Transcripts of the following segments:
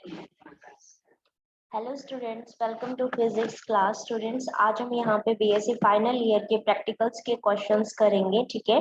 Hello students, welcome to physics class. Students, आज हम यहाँ पे बीएससी फाइनल ईयर के प्रैक्टिकल्स के क्वेश्चंस करेंगे, ठीक है।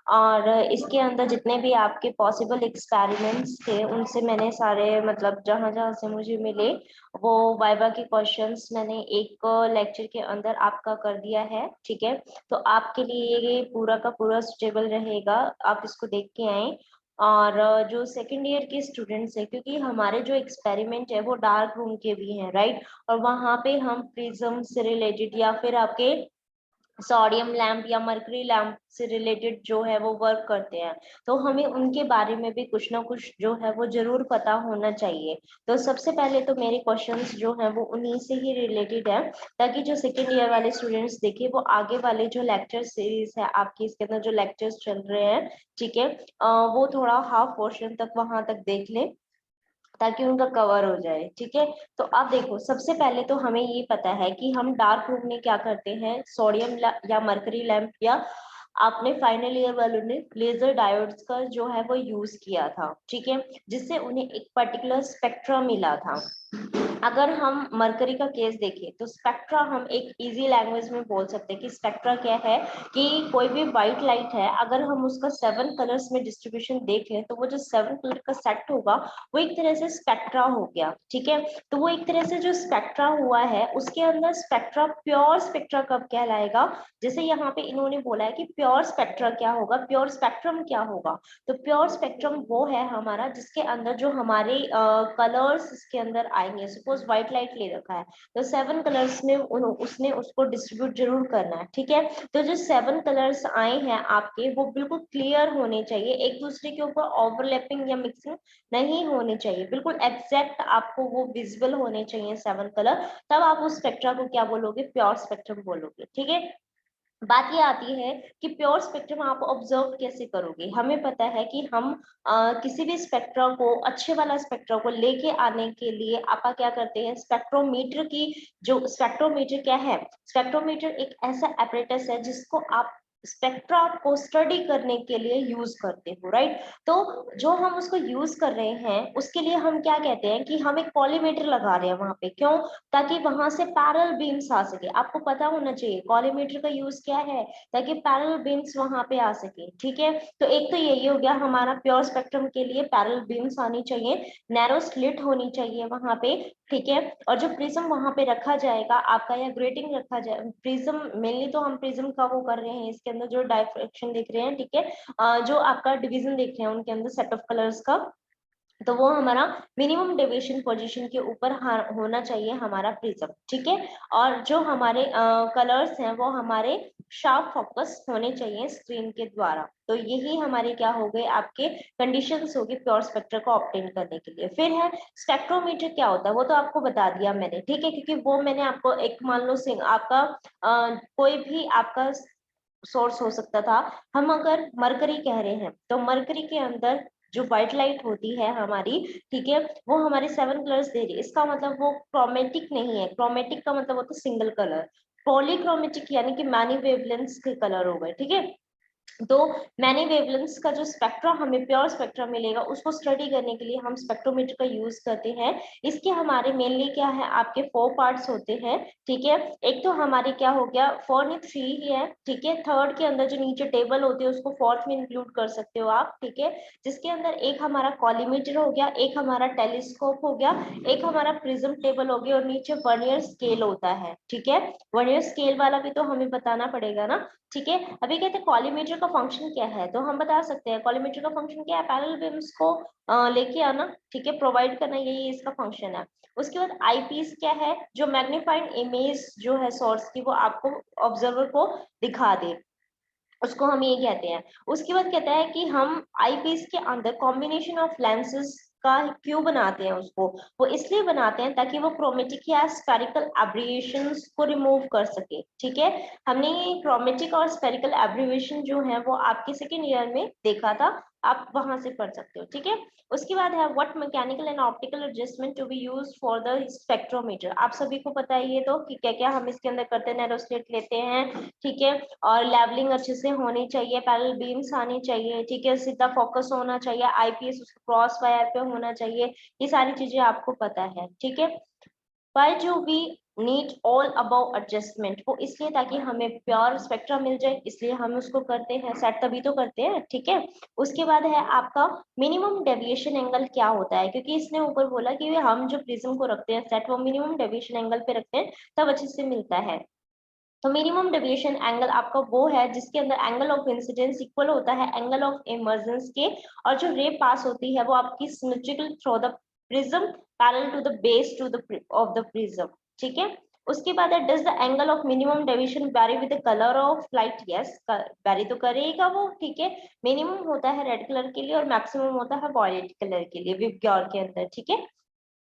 और इसके अंदर जितने भी आपके पॉसिबल एक्सपेरिमेंट्स थे उनसे मैंने सारे मतलब जहाँ जहाँ से मुझे मिले वो वाइवा के क्वेश्चंस मैंने एक लेक्चर के अंदर आपका कर दिया है, ठीक है। तो आपके लिए ये पूरा का पूरा सुटेबल रहेगा, आप इसको देख के आए। और जो सेकेंड ईयर के स्टूडेंट्स हैं, क्योंकि हमारे जो एक्सपेरिमेंट है वो डार्क रूम के भी हैं, राइट। और वहां पे हम प्रिज्म से रिलेटेड या फिर आपके सोडियम लैंप या मरकरी लैंप से रिलेटेड जो है वो वर्क करते हैं, तो हमें उनके बारे में भी कुछ ना कुछ जो है वो जरूर पता होना चाहिए। तो सबसे पहले तो मेरे क्वेश्चंस जो है वो उन्हीं से ही रिलेटेड है, ताकि जो सेकेंड ईयर वाले स्टूडेंट्स देखिए वो आगे वाले जो लेक्चर सीरीज है आपकी, इसके अंदर जो लेक्चर्स चल रहे हैं, ठीक है, वो थोड़ा हाफ पोर्शन तक वहां तक देख ले ताकि उनका कवर हो जाए, ठीक है। तो अब देखो, सबसे पहले तो हमें ये पता है कि हम डार्क रूम में क्या करते हैं, सोडियम या मरकरी लैंप या आपने फाइनल ईयर वालों ने लेजर डायोड्स का जो है वो यूज किया था, ठीक है, जिससे उन्हें एक पर्टिकुलर स्पेक्ट्रम मिला था। अगर हम मरकरी का केस देखें तो स्पेक्ट्रा हम एक इजी लैंग्वेज में बोल सकते हैं कि स्पेक्ट्रा क्या है, कि कोई भी व्हाइट लाइट है, अगर हम उसका 7 कलर्स में डिस्ट्रीब्यूशन देख लें तो वो जो 7 कलर का सेट होगा वो एक तरह से स्पेक्ट्रा हो गया, ठीक है। तो वो एक तरह से जो स्पेक्ट्रा हुआ है उसके अंदर स्पेक्ट्रा, प्योर स्पेक्ट्रा कब कहलाएगा, जैसे यहाँ पे इन्होंने बोला है कि प्योर स्पेक्ट्रा क्या होगा, प्योर स्पेक्ट्रम क्या होगा। तो प्योर स्पेक्ट्रम वो है हमारा जिसके अंदर जो हमारे कलर्स इसके अंदर आएंगे। सपोज व्हाइट लाइट ले रखा है तो 7 कलर्स में उसने उसको डिस्ट्रीब्यूट जरूर करना है, ठीक है। तो जो 7 कलर्स आए हैं आपके वो बिल्कुल क्लियर होने चाहिए, एक दूसरे के ऊपर ओवरलैपिंग या मिक्सिंग नहीं होनी चाहिए, बिल्कुल एग्जैक्ट आपको वो विजिबल होने चाहिए 7 कलर। तब आप उस स्पेक्ट्रा को क्या बोलोगे, प्योर स्पेक्ट्रम बोलोगे, ठीक है। बात ये आती है कि प्योर स्पेक्ट्रम आप ऑब्जर्व कैसे करोगे। हमें पता है कि हम किसी भी स्पेक्ट्रा को, अच्छे वाला स्पेक्ट्रा को लेके आने के लिए आप क्या करते हैं, स्पेक्ट्रोमीटर की, जो स्पेक्ट्रोमीटर क्या है, स्पेक्ट्रोमीटर एक ऐसा एपरेटस है जिसको आप स्पेक्ट्रा को स्टडी करने के लिए यूज करते हो, राइट। तो जो हम उसको यूज कर रहे हैं उसके लिए हम क्या कहते हैं कि हम एक कॉलीमेटर लगा रहे हैं वहां पे, क्यों, ताकि वहां से पैरेलल बीम्स आ सके। आपको पता होना चाहिए कॉलीमेटर का यूज क्या है, ताकि पैरेलल बीम्स वहां पे आ सके, ठीक है। तो एक तो यही हो गया हमारा प्योर स्पेक्ट्रम के लिए पैरेलल बीम्स आनी चाहिए, नैरो स्लिट होनी चाहिए वहां पे, ठीक है। और जो प्रिज्म वहां पे रखा जाएगा आपका, या ग्रेटिंग रखा जाए, प्रिज्म मेनली तो हम प्रिज्म का वो कर रहे हैं, इसके अंदर जो डायफ्रेक्शन देख रहे हैं, ठीक है, जो आपका डिवीजन देख रहे हैं उनके अंदर सेट ऑफ कलर्स का, तो वो हमारा मिनिमम डेविएशन पोजीशन के ऊपर होना चाहिए हमारा प्रिज्म, ठीक है। और जो हमारे कलर्स हैं वो हमारे शार्प फोकस होने चाहिए स्क्रीन के द्वारा। तो यही हमारे क्या हो गए, आपके कंडीशंस हो गए प्योर स्पेक्ट्रा को ऑब्टेन करने के लिए। फिर है स्पेक्ट्रोमीटर, क्या होता है वो तो आपको बता दिया मैंने, ठीक है, क्योंकि वो मैंने आपको एक, मान लो आपका कोई भी आपका सोर्स हो सकता था। हम अगर मरकरी कह रहे हैं तो मरकरी के अंदर जो व्हाइट लाइट होती है हमारी, ठीक है, वो हमारे 7 कलर्स दे रही है। इसका मतलब वो क्रोमेटिक नहीं है, क्रोमेटिक का मतलब होता है सिंगल कलर। पॉलीक्रोमेटिक यानी कि मैनी वेवलेंथ्स के कलर हो गए, ठीक है। तो मैनी वेवलेंथ्स का जो स्पेक्ट्रा हमें प्योर स्पेक्ट्रा मिलेगा उसको स्टडी करने के लिए हम स्पेक्ट्रोमीटर का यूज करते हैं। इसके हमारे मेनली क्या है, आपके 4 पार्ट्स होते हैं, ठीक है। एक तो हमारे क्या हो गया, 4 नहीं 3 ही है, ठीक है। थर्ड के अंदर जो नीचे टेबल होती है उसको फोर्थ में इंक्लूड कर सकते हो आप, ठीक है, जिसके अंदर एक हमारा कॉलीमीटर हो गया, एक हमारा टेलीस्कोप हो गया, एक हमारा प्रिज्म टेबल हो गया, और नीचे वर्नियर स्केल होता है, ठीक है। वर्नियर स्केल वाला भी तो हमें बताना पड़ेगा ना, ठीक है। अभी कहते हैं कॉलीमेटर का फंक्शन क्या है, तो हम बता सकते हैं कॉलीमेटर का फंक्शन क्या है, पैरेलल बीम्स को लेके आना, ठीक है, प्रोवाइड करना, यही इसका फंक्शन है। उसके बाद आईपीस क्या है, जो मैग्नीफाइड इमेज जो है सोर्स की वो आपको ऑब्जर्वर को दिखा दे, उसको हम ये कहते हैं। उसके बाद कहता है कि हम आईपीस के अंदर कॉम्बिनेशन ऑफ लेंसेज का क्यों बनाते हैं उसको, वो इसलिए बनाते हैं ताकि वो क्रोमेटिक या स्फेरिकल एब्रिएशंस को रिमूव कर सके, ठीक है। हमने ये क्रोमेटिक और स्फेरिकल एब्रिएशन जो है वो आपके सेकेंड ईयर में देखा था, आप वहां से पढ़ सकते हो, ठीक है। उसके बाद है what mechanical and optical adjustment to be used for the spectrometer. आप सभी को पता है ये तो कि क्या क्या हम इसके अंदर करते हैं, नैरो स्लिट लेते हैं, ठीक है, और लेवलिंग अच्छे से होनी चाहिए, पैरेलल बीम्स आनी चाहिए, ठीक है, सीधा फोकस होना चाहिए, आईपीएस उसका क्रॉस वायर पे होना चाहिए, ये सारी चीजें आपको पता है, ठीक है। Why do we need all above adjustment? वो इसलिए ताकि हमें प्योर स्पेक्ट्रा मिल जाए, इसलिए हम उसको करते हैं, सेट तभी तो करते हैं, ठीक है। उसके बाद है आपका मिनिमम डेविएशन एंगल क्या होता है, क्योंकि इसने ऊपर बोला कि हम जो प्रिज्म को रखते हैं सेट, वो मिनिमम डेविएशन एंगल पे रखते हैं तब अच्छे से मिलता है। तो मिनिमम डेविएशन एंगल आपका वो है जिसके अंदर एंगल ऑफ इंसिडेंस इक्वल होता है एंगल ऑफ इमर्जेंस के, और जो रे पास होती है वो आपकी symmetrical through the prism parallel to the base to the of the prism, ठीक है। उसके बाद है does the angle of minimum deviation vary with the colour of light? Yes, vary तो करेगा वो, ठीक है। मिनिमम होता है रेड कलर के लिए और मैक्सिमम होता है वॉयलेट कलर के लिए विबग्योर के अंदर, ठीक है।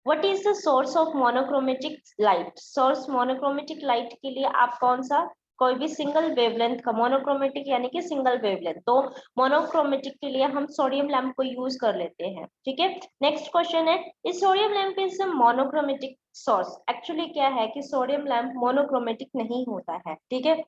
What is the source of monochromatic light? Source monochromatic light के लिए आप कौन सा, कोई भी सिंगल वेवलेंथ का, मोनोक्रोमेटिक यानी कि सिंगल वेवलेंथ, तो मोनोक्रोमेटिक के लिए हम सोडियम लैंप को यूज कर लेते हैं, ठीक है। नेक्स्ट क्वेश्चन है इस sodium lamp is monochromatic source? Actually क्या है कि सोडियम लैंप मोनोक्रोमेटिक नहीं होता है, ठीक है,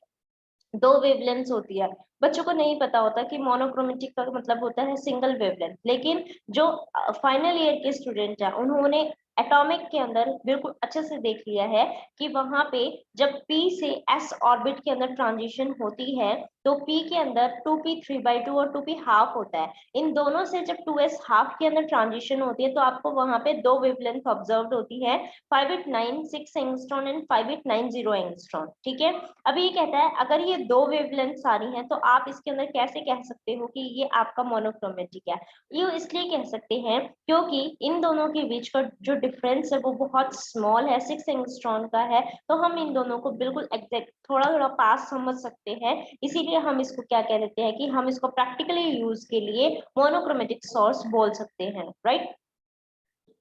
दो वेवलेंथ होती है। बच्चों को नहीं पता होता कि मोनोक्रोमेटिक का मतलब होता है सिंगल वेवलेंथ, लेकिन जो फाइनल ईयर के स्टूडेंट है उन्होंने एटॉमिक के अंदर बिल्कुल अच्छे से देख लिया है कि वहां पे जब p से s ऑर्बिट के अंदर ट्रांजिशन होती है तो p के अंदर 2p 3/2 और 2p हाफ होता है। इन दोनों से जब 2s हाफ के अंदर ट्रांजिशन होती है तो आपको वहां पे दो वेवलेंथ ऑब्जर्व होती है, 5896 एंगस्ट्रॉन एंड 5890 एंगस्ट्रॉन, ठीक है। अभी ये कहता है अगर ये दो वेवलेंथ आ रही हैं तो आप इसके अंदर कैसे कह सकते हो कि ये आपका मोनोक्रोमेटिक है? ये इसलिए कह सकते हैं क्योंकि इन दोनों के बीच का जो डिफरेंस है वो बहुत स्मॉल है, 6 एंगस्ट्रॉन का है, तो हम इन दोनों को बिल्कुल एग्जैक्ट थोड़ा थोड़ा पास समझ सकते हैं, इसीलिए हम इसको क्या कह देते हैं कि हम इसको प्रैक्टिकली यूज के लिए मोनोक्रोमेटिक सोर्स बोल सकते हैं, right.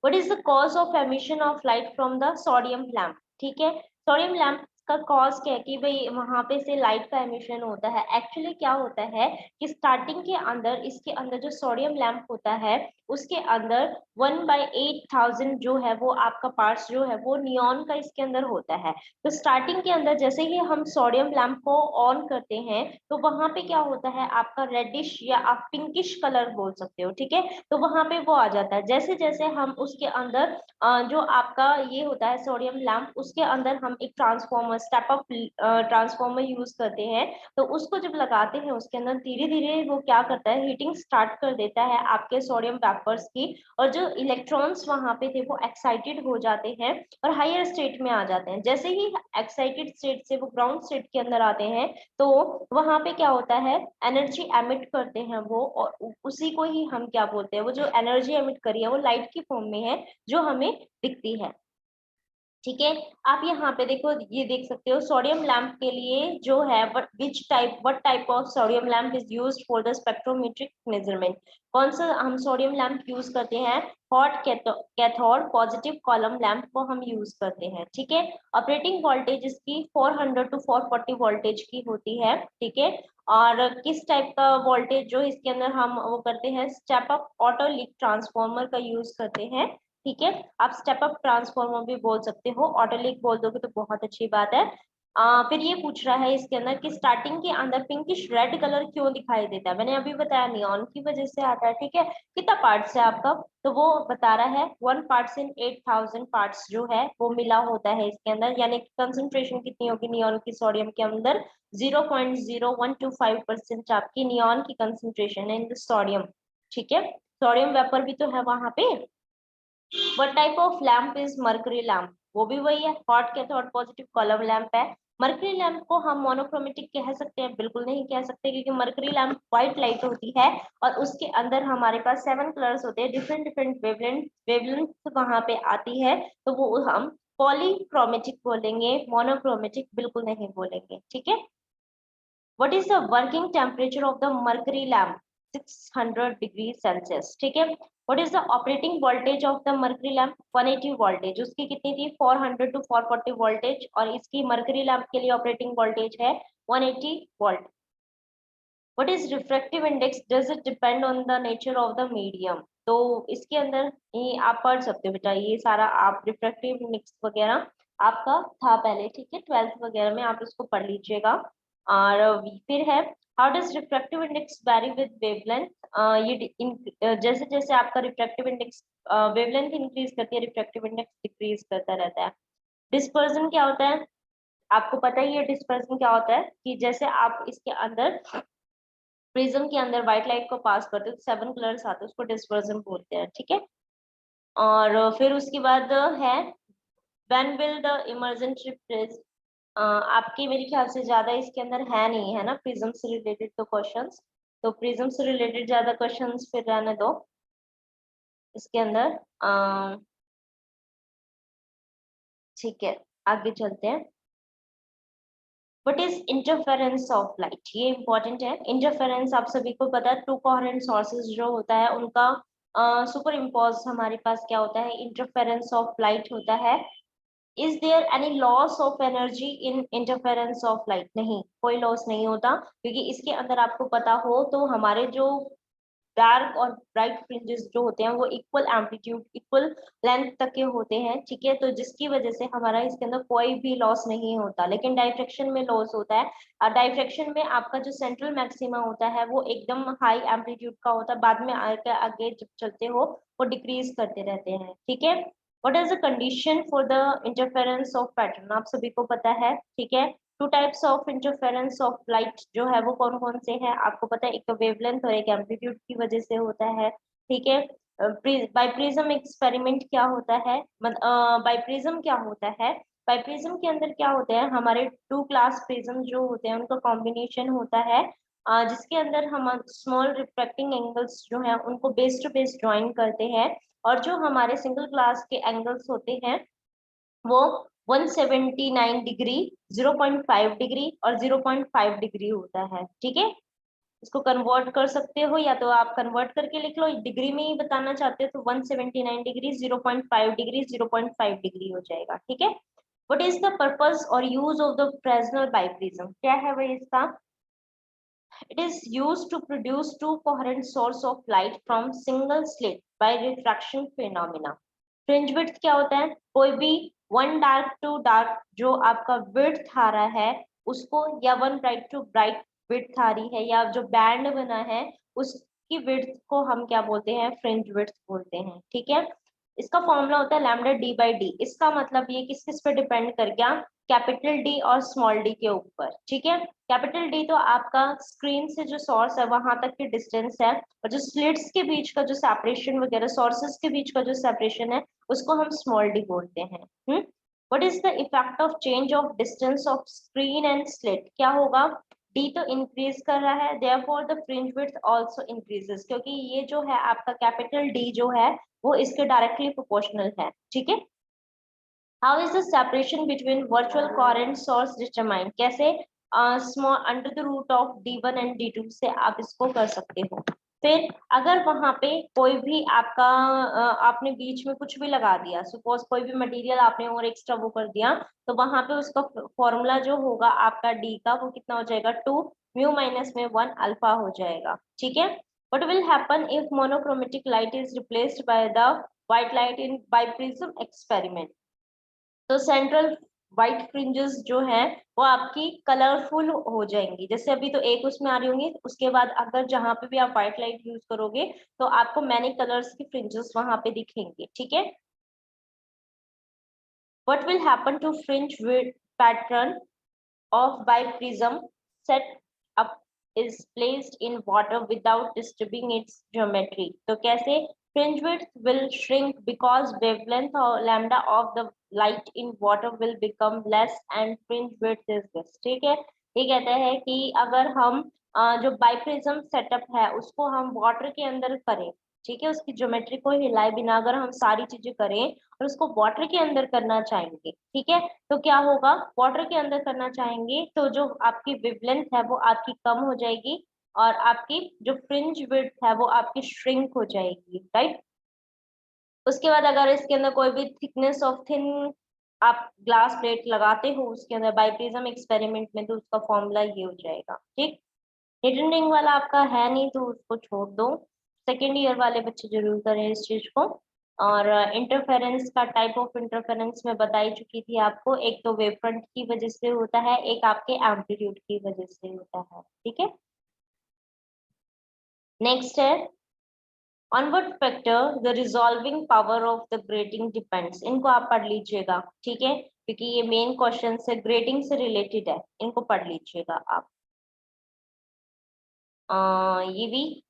What is the cause of emission of light from the sodium lamp? ठीक है, सोडियम लैंप का कॉज क्या है कि भाई वहां पे से लाइट का एमिशन होता है। एक्चुअली क्या होता है कि स्टार्टिंग के अंदर इसके अंदर जो सोडियम लैंप होता है उसके अंदर 1/8000 जो है वो आपका पार्ट्स जो है वो नियॉन का इसके अंदर होता है। तो स्टार्टिंग के अंदर जैसे ही हम सोडियम लैंप को ऑन करते हैं तो वहां पे क्या होता है आपका रेडिश या आप पिंकिश कलर बोल सकते हो, ठीक है, तो वहां पे वो आ जाता है। जैसे जैसे हम उसके अंदर जो आपका ये होता है सोडियम लैंप उसके अंदर हम एक transformer step up transformer use करते हैं, तो उसको जब लगाते हैं उसके अंदर धीरे धीरे वो क्या करता है हीटिंग स्टार्ट कर देता है आपके सोडियम वेपर्स की, और जो इलेक्ट्रॉन्स वहां पे थे वो एक्साइटेड हो जाते हैं और हायर स्टेट में आ जाते हैं। जैसे ही एक्साइटेड स्टेट से वो ग्राउंड स्टेट के अंदर आते हैं तो वहां पे क्या होता है एनर्जी एमिट करते हैं वो, और उसी को ही हम क्या बोलते हैं, वो जो एनर्जी एमिट करी है वो लाइट की फॉर्म में है जो हमें दिखती है, ठीक है। आप यहाँ पे देखो ये देख सकते हो सोडियम लैंप के लिए जो है what type of sodium lamp is used for the spectrometric measurement? कौन सा हम सोडियम लैंप यूज करते हैं? Hot cathode positive column lamp को हम यूज करते हैं, ठीक है। ऑपरेटिंग वोल्टेज इसकी 400 टू 440 वोल्टेज की होती है, ठीक है। और किस टाइप का वोल्टेज जो इसके अंदर हम वो करते हैं step up auto leak transformer का यूज करते हैं, ठीक है। आप स्टेप अप ट्रांसफॉर्मर भी बोल सकते हो, ऑटोलिक बोल दोगे तो बहुत अच्छी बात है। फिर ये पूछ रहा है इसके अंदर कि स्टार्टिंग के अंदर पिंकिश रेड कलर क्यों दिखाई देता है? मैंने अभी बताया नियॉन की वजह से आता है, ठीक है। कितना पार्ट्स है आपका? तो वो बता रहा है 1 पार्ट्स इन 8000 पार्ट्स जो है वो मिला होता है इसके अंदर, यानी कि कंसंट्रेशन कितनी होगी नियॉन की सोडियम के अंदर? 0.0125% आपकी नियॉन की कंसंट्रेशन है इन द सोडियम, ठीक है। सोडियम वेपर भी तो है वहां पे। What type of lamp is mercury lamp? वो भी वही है, hot cathode positive column lamp है। मर्करी लैंप को हम मोनोक्रोमेटिक कह सकते हैं? बिल्कुल नहीं कह सकते, क्योंकि मर्करी लैंप व्हाइट लाइट होती है और उसके अंदर हमारे पास 7 कलर्स होते हैं, डिफरेंट डिफरेंट वेवलेंथ वहां पे आती है, तो वो हम पॉलीक्रोमेटिक बोलेंगे, मोनोक्रोमेटिक बिल्कुल नहीं बोलेंगे, ठीक है। What is the working temperature of the mercury lamp? 600 degree Celsius, ठीक है। What is the operating voltage of the mercury lamp? 180 voltage. उसकी कितनी थी? 400 टू 440 वोल्टेज, और इसकी मर्करी लैंप के लिए ऑपरेटिंग वोल्टेज है 180 volt. What is refractive index, does it depend on the nature of the medium. तो इसके अंदर ये आप पढ़ सकते हो बेटा, ये सारा आप रिफ्रैक्टिव इंडेक्स वगैरह आपका था पहले, ठीक है, 12th वगैरह में आप इसको पढ़ लीजिएगा। और फिर है how does refractive index vary with wavelength. जैसे जैसे आपका रिफ्रैक्टिव इंडेक्स वेवलेंथ इंक्रीज करती है, रिफ्रैक्टिव इंडेक्स डिक्रीज करता रहता है। डिस्पर्जन क्या होता है, आपको पता ही है डिस्पर्जन क्या होता है, कि जैसे आप इसके अंदर प्रिज्म के अंदर व्हाइट लाइट को पास करते हो तो 7 कलर्स आते हैं, उसको डिस्पर्जन बोलते हैं, ठीक है। और फिर उसके बाद है when will the emergent repress. आपके मेरे ख्याल से ज्यादा इसके अंदर है नहीं, है ना, प्रिज्म से रिलेटेड तो क्वेश्चंस, तो प्रिज्म से रिलेटेड ज्यादा क्वेश्चंस फिर रहने दो इसके अंदर। ठीक है, आगे चलते हैं। What is interference of light, ये इंपॉर्टेंट है। इंटरफेरेंस आप सभी को पता है, टू कोहेरेंट सोर्सेज जो होता है उनका सुपर इम्पोज हमारे पास क्या होता है, इंटरफेरेंस ऑफ लाइट होता है। Is there any loss of energy in interference of light, नहीं, कोई लॉस नहीं होता, क्योंकि इसके अंदर आपको पता हो तो हमारे जो डार्क और ब्राइट फ्रिंजेस जो होते हैं वो इक्वल एम्पलीट्यूड इक्वल लेंथ तक के होते हैं, ठीक है, तो जिसकी वजह से हमारा इसके अंदर कोई भी लॉस नहीं होता। लेकिन डाइफ्रैक्शन में लॉस होता है, और डाइफ्रैक्शन में आपका जो सेंट्रल मैक्सिमा होता है वो एकदम हाई एम्पलीट्यूड का होता है, बाद में आगे आगे जब चलते हो वो डिक्रीज करते रहते हैं, ठीक है। What is the condition for the interference of pattern, आप सभी को पता है, ठीक है। Two types of interference of light जो है वो कौन कौन से हैं, आपको पता है, एक तो वेवलेंथ और एक एम्पलीट्यूड की वजह से होता है, ठीक है। बाय प्रिज्म एक्सपेरिमेंट क्या होता है, बाय प्रिज्म क्या होता है, बाय प्रिज्म के अंदर क्या होता है, हमारे टू क्लास प्रिज्म जो होते हैं उनका कॉम्बिनेशन होता है, जिसके अंदर हम स्मॉल रिफ्रैक्टिंग एंगल्स जो है उनको बेस टू बेस ज्वाइन करते हैं, और जो हमारे सिंगल क्लास के एंगल्स होते हैं वो 179 डिग्री, 0.5 डिग्री और 0.5 डिग्री होता है, ठीक है। इसको कन्वर्ट कर सकते हो, या तो आप कन्वर्ट करके लिख लो, डिग्री में ही बताना चाहते हो तो 179 डिग्री, 0.5 डिग्री, 0.5 डिग्री हो जाएगा, ठीक है। व्हाट इज द पर्पस और use of the Fresnel biprism, क्या है वही इसका, it is used to produce two coherent source of light from single slit by refraction phenomena। Fringe width क्या होता है, कोई भी वन डार्क टू डार्क जो आपका विड्थ आ रहा है उसको, या one bright to bright width आ रही है, या जो बैंड बना है उसकी विड्थ को हम क्या बोलते हैं, फ्रिंज विड्थ बोलते हैं, ठीक है। इसका फॉर्मूला होता है लैम्डा डी बाई डी। इसका मतलब ये किस किस पे डिपेंड कर गया, कैपिटल डी और स्मॉल डी के ऊपर, ठीक है। कैपिटल डी तो आपका स्क्रीन से जो सोर्स है वहां तक की डिस्टेंस है, और जो स्लिट्स के बीच का जो सेपरेशन वगैरह, सोर्सेस के बीच का जो सेपरेशन है उसको हम स्मॉल डी बोलते हैं। What is the effect of change of distance of screen and slit, क्या होगा, डी तो इंक्रीज कर रहा है, therefore the fringe width also increases, क्योंकि ये जो है आपका कैपिटल डी जो है वो इसके डायरेक्टली प्रोपोर्शनल है, ठीक है। How is the separation between virtual coherent source determine, कैसे small under the root of d1 and d2 से आप इसको कर सकते हो। फिर अगर वहां पे कोई भी आपका आपने बीच में कुछ भी लगा दिया, सपोज कोई भी मटेरियल आपने और एक्स्ट्रा वो कर दिया, तो वहां पे उसका फॉर्मूला जो होगा आपका डी का वो कितना हो जाएगा, 2 म्यू माइनस में 1 अल्फा हो जाएगा, ठीक है। What will happen if monochromatic light is replaced by the white light in biprism experiment? तो सेंट्रल व्हाइट फ्रिंजेस जो है वो आपकी कलरफुल हो जाएंगी, जैसे अभी तो एक उसमें आ रही होंगी, उसके बाद अगर जहां पे भी आप व्हाइट लाइट यूज करोगे तो आपको मैनी कलर्स की फ्रिंजेस वहां पे दिखेंगे, ठीक है। What will happen to fringe pattern of biprism set up is placed in water without disturbing its geometry, तो कैसे, fringe width will shrink because wavelength or lambda of the light in water will become less and fringe width is less, ठीक है। ये कहता है कि अगर हम जो बाइप्रिज्म सेटअप है उसको हम वाटर के अंदर करें, ठीक है, उसकी ज्योमेट्री को हिलाए बिना अगर हम सारी चीजें करें और उसको वाटर के अंदर करना चाहेंगे, ठीक है, तो क्या होगा, वाटर के अंदर करना चाहेंगे तो जो आपकी वेवलेंथ है वो आपकी कम हो जाएगी, और आपकी जो फ्रिंज विड्थ है वो आपकी श्रिंक हो जाएगी, राइट। उसके बाद अगर इसके अंदर कोई भी थिकनेस ऑफ थिन आप ग्लास प्लेट लगाते हो उसके अंदर बाइप्रिज्म एक्सपेरिमेंट में, तो उसका फॉर्मूला ये हो जाएगा, ठीक। हिडन रिंग वाला आपका है नहीं तो उसको छोड़ दो, सेकेंड ईयर वाले बच्चे जरूर करें इस चीज को। और इंटरफेरेंस का टाइप ऑफ इंटरफेरेंस मैं बता ही चुकी थी आपको, एक तो वेव फ्रंट की वजह से होता है, एक आपके एम्पलीट्यूड की वजह से होता है, ठीक है। नेक्स्ट है on what factor the resolving power of the grating depends. इनको आप पढ़ लीजिएगा, ठीक है, क्योंकि ये मेन क्वेश्चन से ग्रेटिंग से रिलेटेड है, इनको पढ़ लीजिएगा आप। ये भी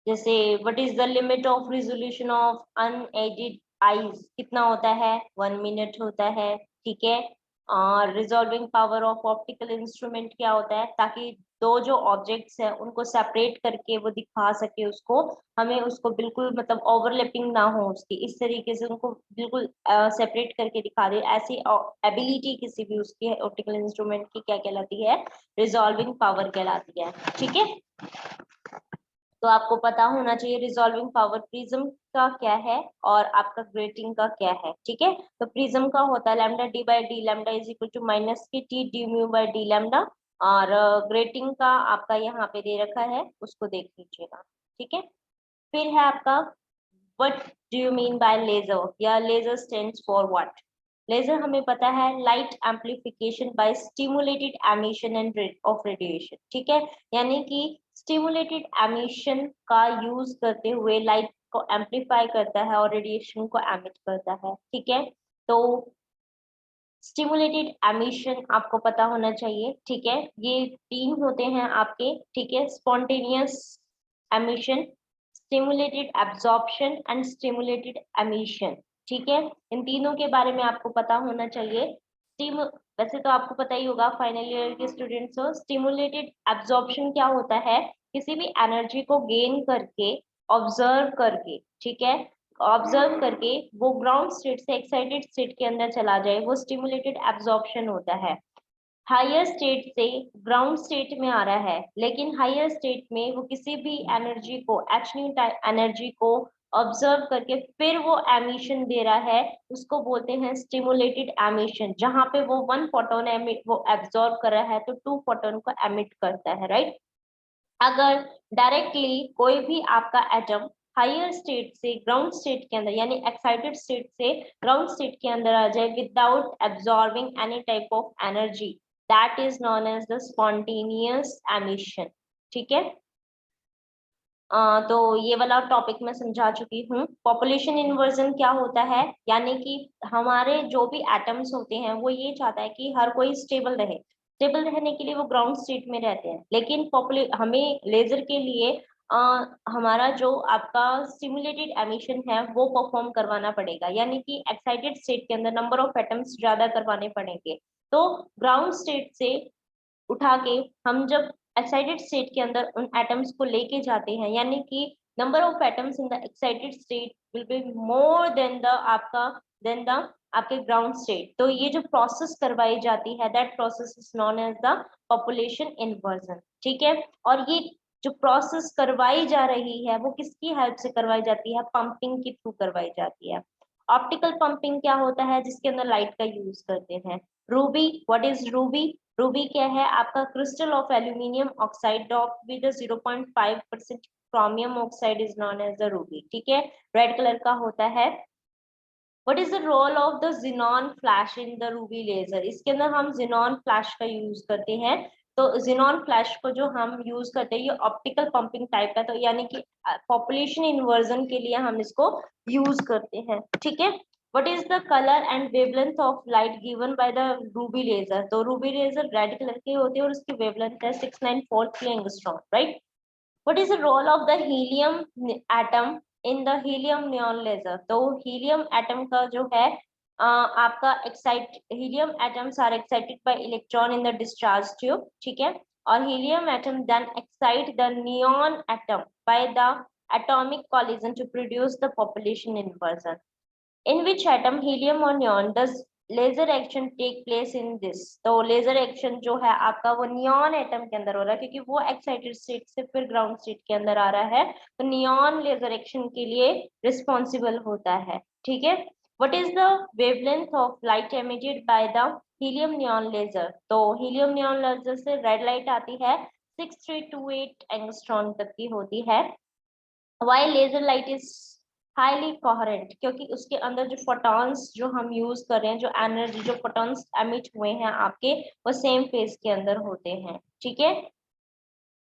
जैसे what is the limit of resolution of unaided eyes, कितना होता है, 1 मिनट होता है, ठीक है। और resolving power of optical instrument क्या होता है, ताकि दो जो ऑब्जेक्ट्स है उनको सेपरेट करके वो दिखा सके उसको, हमें उसको बिल्कुल मतलब ओवरलैपिंग ना हो उसकी, इस तरीके से उनको बिल्कुल सेपरेट करके दिखा दे, ऐसी एबिलिटी किसी भी उसकी ऑप्टिकल इंस्ट्रूमेंट की क्या कहलाती है, रिजॉल्विंग पावर कहलाती है, ठीक है। तो आपको पता होना चाहिए रिजॉल्विंग पावर प्रिज्म का क्या है और आपका ग्रेटिंग का क्या है, ठीक है। तो प्रिज्म का होता है lambda D by D, lambda is equal to minus K T D mu by D lambda. और ग्रेटिंग का आपका यहाँ पे दे रखा है, उसको देख लीजिएगा, ठीक है। फिर है आपका what do you mean by laser, या laser stands for what. Laser हमें पता है light amplification by stimulated emission and of radiation, ठीक है। यानी कि स्टिमुलेटेड एमिशन का यूज करते हुए लाइट को एम्पलीफाई करता है और रेडिएशन को एमिट करता है, ठीक है। तो स्टिमुलेटेड एमिशन आपको पता होना चाहिए, ठीक है। ये तीन होते हैं आपके, ठीक है, spontaneous emission, stimulated absorption and stimulated emission, ठीक है। इन तीनों के बारे में आपको पता होना चाहिए। वैसे तो आपको पता ही होगा, फाइनल ईयर के स्टूडेंट्स हो, स्टिमुलेटेड एब्जॉर्प्शन क्या होता है, किसी भी एनर्जी को गेन करके, ऑब्जर्व करके, ठीक है, ऑब्जर्व करके वो ग्राउंड स्टेट से एक्साइटेड स्टेट के अंदर चला जाए, वो स्टिमुलेटेड एब्जॉर्प्शन होता है। हायर स्टेट से ग्राउंड स्टेट में आ रहा है, लेकिन हायर स्टेट में वो किसी भी एनर्जी को, एच न्यू एनर्जी को ऑब्जर्व करके फिर वो एमिशन दे रहा है, उसको बोलते हैं स्टिमुलेटेड एमिशन। जहां पे वो 1 फोटोन एमिट वो एब्जॉर्व कर रहा है तो 2 फोटोन को एमिट करता है, राइट। अगर डायरेक्टली कोई भी आपका एटम हायर स्टेट से ग्राउंड स्टेट के अंदर, यानी एक्साइटेड स्टेट से ग्राउंड स्टेट के अंदर आ जाए without absorbing any type of energy, that is known as the spontaneous emission, ठीक है। तो ये वाला टॉपिक मैं समझा चुकी हूँ। पॉपुलेशन इन्वर्जन क्या होता है, यानी कि हमारे जो भी एटम्स होते हैं वो ये चाहता है कि हर कोई स्टेबल रहे, स्टेबल रहने के लिए वो ग्राउंड स्टेट में रहते हैं, लेकिन हमें लेजर के लिए हमारा जो आपका स्टिमुलेटेड एमिशन है वो परफॉर्म करवाना पड़ेगा, यानी कि एक्साइटेड स्टेट के अंदर नंबर ऑफ एटम्स ज्यादा करवाने पड़ेंगे। तो ग्राउंड स्टेट से उठा के हम जब एक्साइटेड स्टेट के अंदर उन एटम्स को लेके जाते हैं, यानी कि number of atoms in the excited state will be more than the आपका देन द आपके ग्राउंड स्टेट। तो ये जो प्रोसेस करवाई जाती है, that process is known as the population inversion, ठीक है। और ये जो प्रोसेस करवाई जा रही है वो किसकी हेल्प से करवाई जाती है, पंपिंग के थ्रू करवाई जाती है। ऑप्टिकल पंपिंग क्या होता है, जिसके अंदर लाइट का यूज करते हैं। Ruby, what is ruby, ruby क्या है, आपका crystal of aluminium oxide doped with 0.5% chromium oxide is known as the ruby, ठीक है, रेड कलर का होता है। What is the role of the xenon flash in the ruby laser, इसके अंदर हम जिनॉन फ्लैश का यूज करते हैं। तो जिनॉन फ्लैश को जो हम यूज करते हैं ये ऑप्टिकल पंपिंग टाइप का, तो यानी कि पॉपुलेशन इन्वर्जन के लिए हम इसको यूज करते हैं, ठीक है। What is the color and wavelength of light given by the ruby laser? तो ruby laser रेड कलर के होते हैं और उसकी wavelength है 694 angstrom, right. What is the role of the helium atom in the helium neon laser? तो helium atom का जो है आपका helium atoms are excited by electron in the discharge tube, ठीक है। और helium atom then excite the neon atom by the atomic collision to produce the population inversion. In which atom, helium or neon, does laser action take place in this? तो laser action जो है आपका वो neon atom के अंदर हो रहा है, क्योंकि वो एक्साइटेड स्टेट से फिर ग्राउंड स्टेट के अंदर आ रहा है, तो नियॉन लेजर एक्शन के लिए रिस्पॉन्सिबल होता है, ठीक है। What is the wavelength of light emitted by the helium neon laser? तो हीलियम नियॉन लेजर से रेड लाइट आती है 6328 एंगस्ट्रॉन तक की होती है। Why laser light is highly coherent, क्योंकि उसके अंदर जो फोटॉन्स जो हम यूज कर रहे हैं, जो एनर्जी जो फोटॉन्स एमिट हुए हैं आपके, वो सेम फेज के अंदर होते हैं। ठीक है।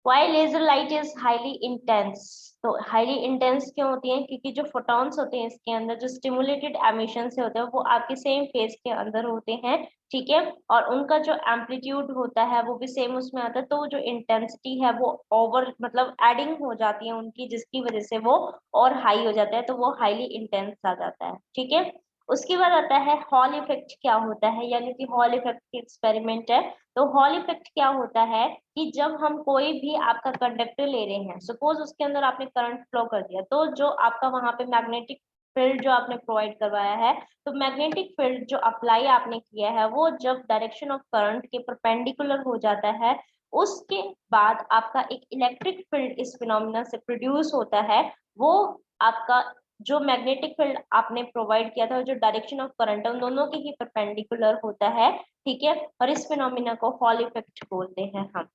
Why laser light is highly intense? तो हाईली इंटेंस क्यों होती है? क्योंकि जो फोटॉन्स होते हैं इसके अंदर, जो स्टिमुलेटेड एमिशन से होते हैं, वो आपके सेम फेज के अंदर होते हैं। ठीक है। और उनका जो एम्पलीट्यूड होता है वो भी सेम उसमें आता है, तो जो इंटेंसिटी है वो ओवर मतलब एडिंग हो जाती है उनकी, जिसकी वजह से वो और हाई हो जाता है, तो वो हाईली इंटेंस आ जाता है। ठीक है। उसके बाद आता है हॉल इफेक्ट क्या होता है, यानी कि हॉल इफेक्ट की एक्सपेरिमेंट है। तो हॉल इफेक्ट क्या होता है कि जब हम कोई भी आपका कंडक्टर ले रहे हैं, सपोज उसके अंदर आपने करंट फ्लो कर दिया, तो जो आपका वहां पे मैग्नेटिक फील्ड जो आपने प्रोवाइड करवाया है, तो मैग्नेटिक फील्ड जो अप्लाई आपने किया है वो जब डायरेक्शन ऑफ करंट के परपेंडिकुलर हो जाता है, उसके बाद आपका एक इलेक्ट्रिक फील्ड इस फिनोमिना से प्रोड्यूस होता है। वो आपका जो मैग्नेटिक फील्ड आपने प्रोवाइड किया था, जो डायरेक्शन ऑफ करंट है, उन दोनों के ही परपेंडिकुलर होता है। ठीक है। और इस फिनोमिना को हॉल इफेक्ट बोलते हैं हम।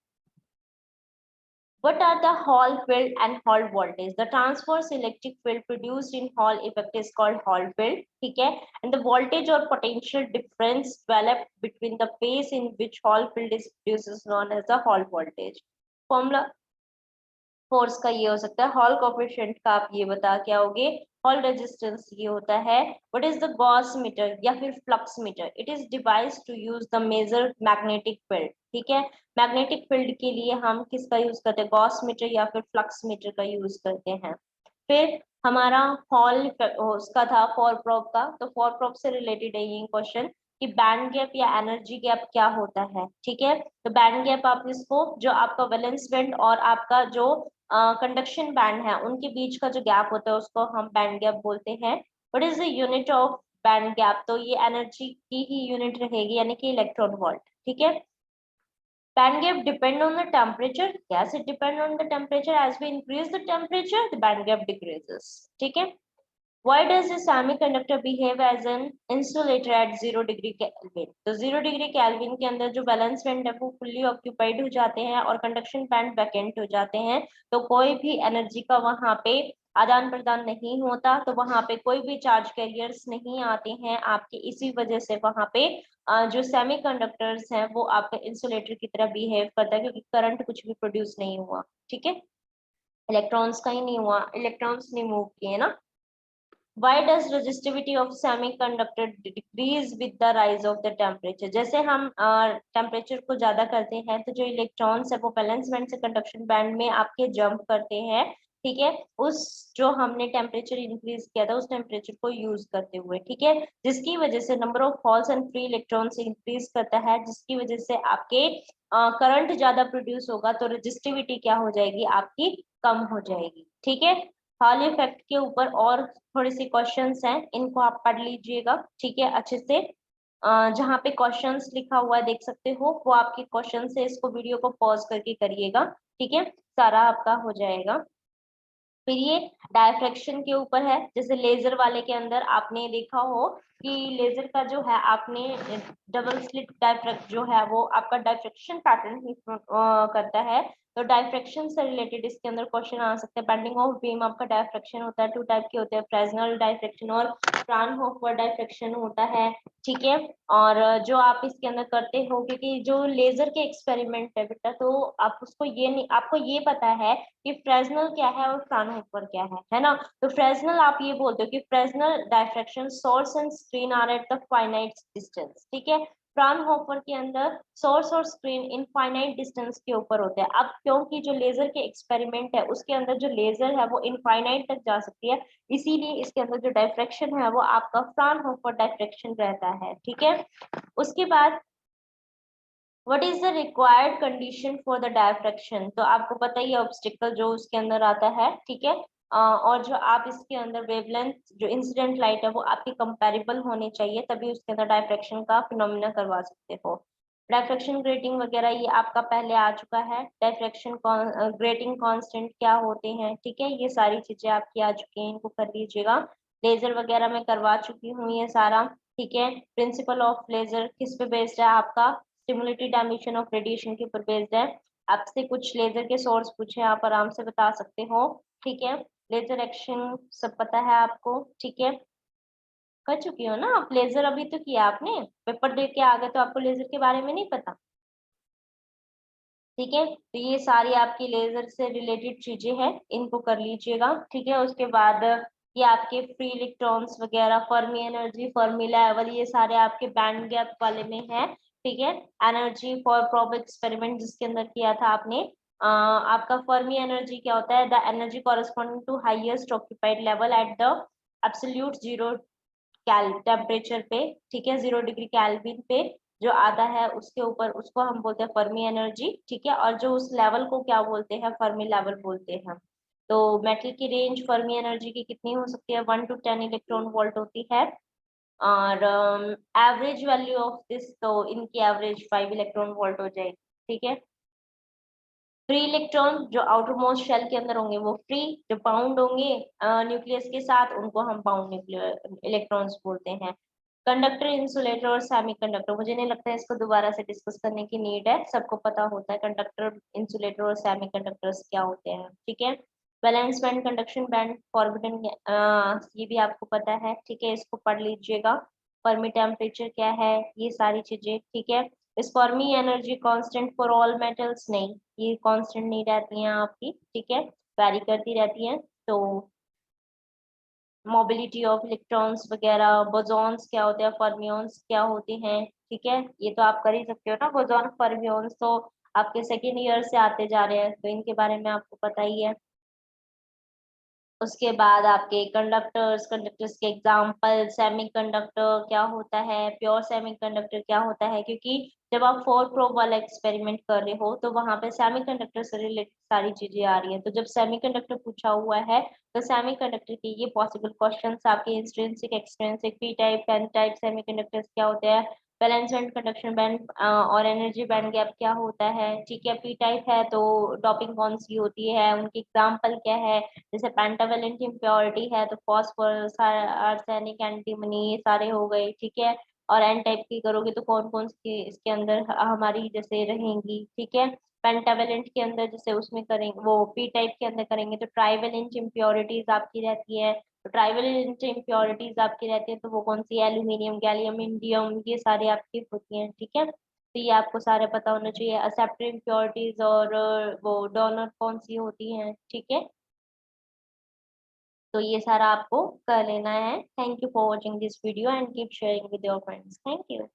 What are the Hall field and Hall voltage? The transverse electric field produced in Hall effect is called Hall field. ठीक है। And the voltage or potential difference developed between the phase in which Hall field is produced is known as the Hall voltage. Formula force का ये हो सकता है। Hall coefficient का आप ये बता क्या होगे? हॉल रेजिस्टेंस ये होता है। What is the gauss meter या फिर flux meter? It is device to use the measure magnetic field. ठीक है। मैग्नेटिक फील्ड के लिए हम किसका यूज करते हैं? गॉस मीटर या फिर फ्लक्स मीटर का यूज करते हैं। फिर हमारा हॉल उसका था फॉर प्रोब का, तो फॉर प्रोब से रिलेटेड है ये क्वेश्चन कि बैंड गैप या एनर्जी गैप क्या होता है। ठीक है। तो बैंड गैप आप इसको, जो आपका वैलेंस बैंड और आपका जो कंडक्शन बैंड है उनके बीच का जो गैप होता है उसको हम बैंड गैप बोलते हैं। What is the unit of band gap? तो ये एनर्जी की ही यूनिट रहेगी, यानी कि इलेक्ट्रॉन वोल्ट। ठीक है। Band gap depend on the temperature. Yes, it depend on the temperature. As we increase the temperature, the band gap decreases. ठीक है। Why does a semiconductor behave as an insulator at 0 degree Kelvin? तो 0 degree Kelvin के अंदर जो valence band है वो fully occupied हो जाते हैं और कंडक्शन बैंड वैकेंट हो जाते हैं, तो कोई भी एनर्जी का वहां पे आदान प्रदान नहीं होता, तो वहां पे कोई भी चार्ज कैरियर्स नहीं आते हैं आपके। इसी वजह से वहां पे जो सेमीकंडक्टर्स हैं वो आपके इंसुलेटर की तरह बिहेव करता है, क्योंकि करंट कुछ भी प्रोड्यूस नहीं हुआ। ठीक है। इलेक्ट्रॉन्स का ही नहीं हुआ, इलेक्ट्रॉन्स नहीं मूव किए ना। Why does resistivity of semiconductor decrease with the rise of the temperature? जैसे हम टेम्परेचर को ज्यादा करते हैं तो जो इलेक्ट्रॉन्स है वो वैलेंस बैंड से कंडक्शन बैंड में आपके जंप करते हैं। ठीक है। उस जो हमने टेम्परेचर इंक्रीज किया था उस टेम्परेचर को यूज करते हुए, ठीक है, जिसकी वजह से number of holes and free electrons increase करता है, जिसकी वजह से आपके करंट ज्यादा प्रोड्यूस होगा, तो रेजिस्टिविटी क्या हो जाएगी आपकी? कम हो जाएगी। ठीक है। हॉल इफेक्ट के ऊपर और थोड़ी सी क्वेश्चंस हैं, इनको आप पढ़ लीजिएगा। ठीक है, अच्छे से। जहाँ पे क्वेश्चंस लिखा हुआ है देख सकते हो, वो आपके क्वेश्चन से, इसको वीडियो को पॉज करके करिएगा। ठीक है, सारा आपका हो जाएगा। फिर ये डायफ्रैक्शन के ऊपर है। जैसे लेजर वाले के अंदर आपने देखा हो कि लेजर का जो है, आपने डबल स्लिट डायफ्रैक्ट जो है वो आपका डायफ्रैक्शन पैटर्न ही करता है। तो डायफ्रैक्शन से रिलेटेड इसके अंदर क्वेश्चन आ सकते हैं। बेंडिंग ऑफ बीम आपका डायफ्रैक्शन होता है, 2 टाइप के होते हैं, फ्रेस्नेल डायफ्रैक्शन और फ्राउनहोफर डायफ्रैक्शन होता है। ठीक है। और जो आप इसके अंदर करते हो, क्योंकि जो लेजर के एक्सपेरिमेंट है बेटा, तो आप उसको ये नहीं, आपको ये पता है कि फ्रेस्नेल क्या है और फ्राउनहोफर क्या है ना? तो फ्रेस्नेल आप ये बोलते हो कि Fresnel diffraction source and screen are at the finite distance. ठीक है। फ्राउनहोफर के अंदर सोर्स और स्क्रीन इनफाइनाइट डिस्टेंस के ऊपर होते हैं। अब क्योंकि जो लेजर के एक्सपेरिमेंट है उसके अंदर जो लेजर है वो इनफाइनाइट तक जा सकती है, इसीलिए इसके अंदर जो डायफ्रैक्शन है वो आपका फ्राउनहोफर डायफ्रैक्शन रहता है। ठीक है। उसके बाद what is the required condition for the diffraction? तो आपको पता ही है ऑब्स्टिकल जो उसके अंदर आता है। ठीक है। और जो आप इसके अंदर वेवलेंथ जो इंसिडेंट लाइट है वो आपकी कंपैरेबल होनी चाहिए, तभी उसके अंदर डायफ्रैक्शन का फिनोमिना करवा सकते हो। डायफ्रैक्शन ग्रेटिंग वगैरह ये आपका पहले आ चुका है। डायफ्रैक्शन ग्रेटिंग कांस्टेंट क्या होते हैं? ठीक है, ये सारी चीजें आपकी आ चुकी हैं, इनको कर लीजिएगा। लेजर वगैरह मैं करवा चुकी हूँ ये सारा, ठीक है। प्रिंसिपल ऑफ लेजर किस पे बेस्ड है आपका, स्टिमुलेटेड एमिशन ऑफ रेडिएशन के ऊपर बेस्ड है। आपसे कुछ लेजर के सोर्स पूछे, आप आराम से बता सकते हो, ठीक है। लेजर एक्शन सब पता है आपको, ठीक है। कर चुकी हो ना आप लेजर, अभी तो किया आपने, पेपर दे के आ गए तो आपको लेजर के बारे में नहीं पता, ठीक है। तो ये सारी आपकी लेजर से रिलेटेड चीजें हैं, इनको कर लीजिएगा, ठीक है। उसके बाद ये आपके फ्री इलेक्ट्रॉन्स वगैरह, फर्मी एनर्जी, फर्मी लेवल, ये सारे आपके बैंड गैप वाले में है, ठीक है। एनर्जी फॉर प्रोब एक्सपेरिमेंट जिसके अंदर किया था आपने, आपका फर्मी एनर्जी क्या होता है, the energy corresponding to highest occupied level at the absolute zero temperature पे, ठीक है, 0 डिग्री केल्विन पे जो आता है उसके ऊपर, उसको हम बोलते हैं फर्मी एनर्जी, ठीक है। और जो उस लेवल को क्या बोलते हैं, फर्मी लेवल बोलते हैं। तो मेटल की रेंज फर्मी एनर्जी की कितनी हो सकती है, 1 to 10 इलेक्ट्रॉन वोल्ट होती है। और एवरेज वैल्यू ऑफ दिस, तो इनकी एवरेज 5 इलेक्ट्रॉन वोल्ट हो जाएगी, ठीक है। फ्री इलेक्ट्रॉन जो आउटर मोस्ट शेल के अंदर होंगे वो फ्री, जो बाउंड होंगे न्यूक्लियस के साथ उनको हम बाउंड इलेक्ट्रॉन्स बोलते हैं। कंडक्टर, इंसुलेटर और सेमीकंडक्टर, मुझे नहीं लगता है इसको दोबारा से डिस्कस करने की नीड है, सबको पता होता है कंडक्टर, इंसुलेटर और सेमीकंडक्टर्स क्या होते हैं, ठीक है। Valence band, conduction band, forbidden, ये भी आपको पता है, ठीक है, इसको पढ़ लीजिएगा। फर्मी टेम्परेचर क्या है, ये सारी चीजें, ठीक है। इस Fermi energy constant for all metals, नहीं, ये कांस्टेंट नहीं रहती हैं आपकी, ठीक है, वैरी करती रहती हैं। तो मोबिलिटी ऑफ इलेक्ट्रॉन्स वगैरह, बोसॉन्स क्या होते हैं, फर्मियंस क्या होते हैं, ठीक है, ये तो आप कर ही सकते हो ना। बोसॉन फर्मियंस तो आपके सेकेंड ईयर से आते जा रहे हैं, तो इनके बारे में आपको पता ही है। उसके बाद आपके कंडक्टर्स, कंडक्टर्स के एग्जाम्पल, सेमीकंडक्टर क्या होता है, प्योर सेमीकंडक्टर क्या होता है, क्योंकि जब आप 4 प्रोब वाला एक्सपेरिमेंट कर रहे हो तो वहां पे सेमीकंडक्टर से रिलेटेड सारी चीजें आ रही है। तो जब सेमीकंडक्टर पूछा हुआ है तो सेमीकंडक्टर के ये पॉसिबल क्वेश्चंस आपके intrinsic, extrinsic, P type, N type semiconductors क्या होते हैं, बैलेंस बैंड, कंडक्शन बैंड और एनर्जी बैंड गैप क्या होता है, ठीक है। पी टाइप है तो डॉपिंग कौन सी होती है, उनकी एग्जाम्पल क्या है, जैसे पेंटावेलेंट इम्प्योरिटी है तो फॉस्फोरस, आर्सेनिक, एंटीमनी, ये सारे हो गए, ठीक है। और एन टाइप की करोगे तो कौन कौन सी इसके अंदर हमारी जैसे रहेंगी, ठीक है। पेंटावेलेंट के अंदर जैसे उसमें करेंगे, वो पी टाइप के अंदर करेंगे तो ट्राइवेलेंट इम्प्योरिटीज आपकी रहती है। तो ट्राइवेलेंट इम्प्योरिटीज आपकी रहती है तो वो कौन सी, एल्यूमिनियम, गैलियम, इंडियम, ये सारी आपकी होती हैं, ठीक है। तो ये आपको सारे पता होना चाहिए। एक्सेप्टर इम्प्योरिटीज और वो डोनर कौन सी होती हैं, ठीक है। तो ये सारा आपको कर लेना है। Thank you for watching this video and keep sharing with your friends. Thank you.